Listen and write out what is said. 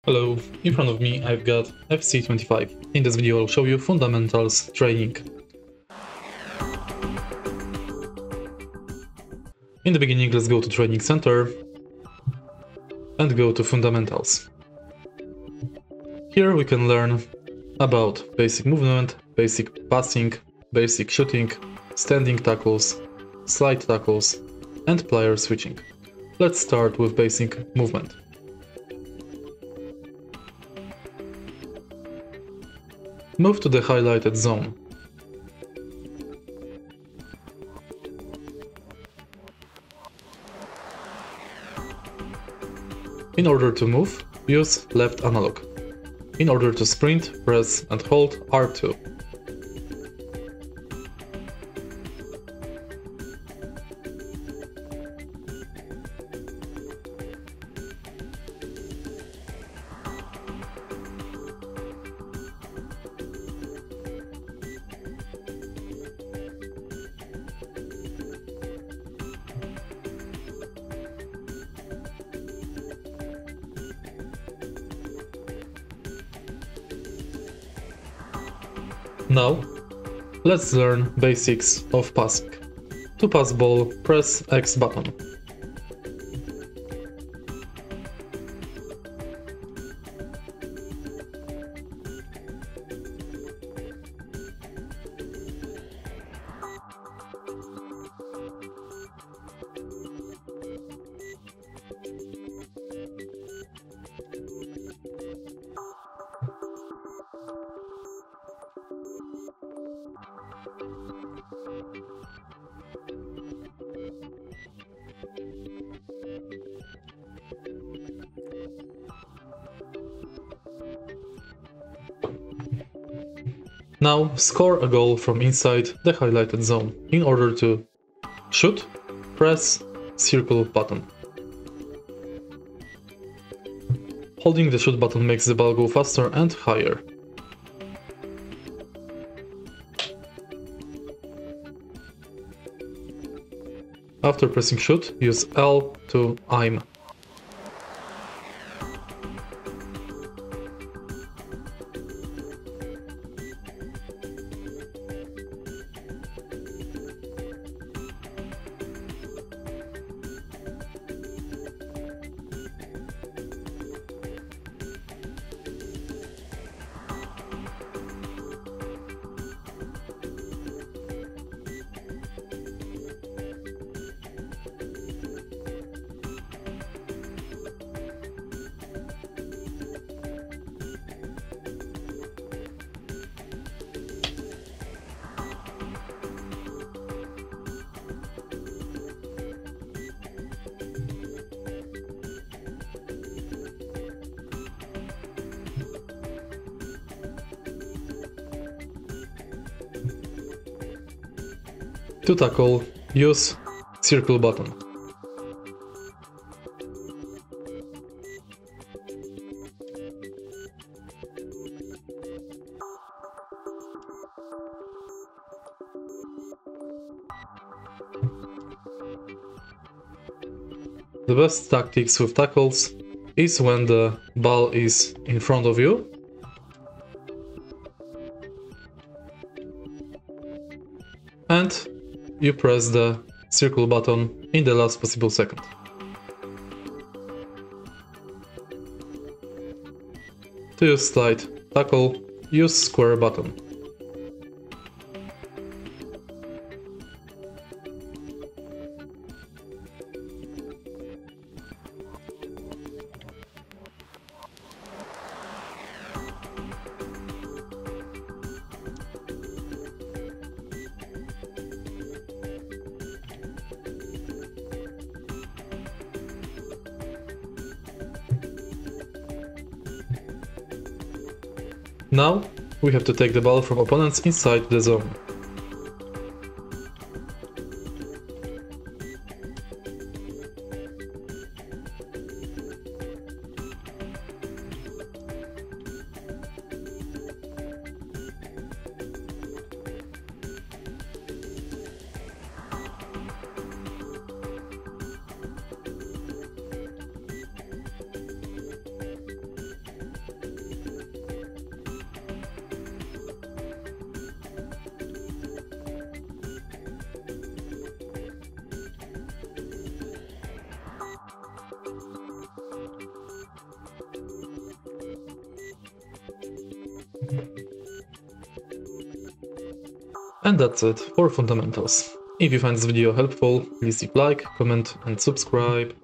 Hello, in front of me I've got FC25. In this video I'll show you fundamentals training. In the beginning let's go to training center and go to fundamentals. Here we can learn about basic movement, basic passing, basic shooting, standing tackles, slide tackles and player switching. Let's start with basic movement. Move to the highlighted zone. In order to move, use left analog. In order to sprint, press and hold R2. Now, let's learn basics of passing. To pass ball, press X button. Now score a goal from inside the highlighted zone. In order to shoot, press circle button. Holding the shoot button makes the ball go faster and higher. After pressing shoot, use L to aim. To tackle, use circle button. The best tactics with tackles is when the ball is in front of you and you press the circle button in the last possible second. To use slide tackle, use square button. Now, we have to take the ball from opponents inside the zone. And that's it for fundamentals. If you find this video helpful, please leave like, comment and subscribe.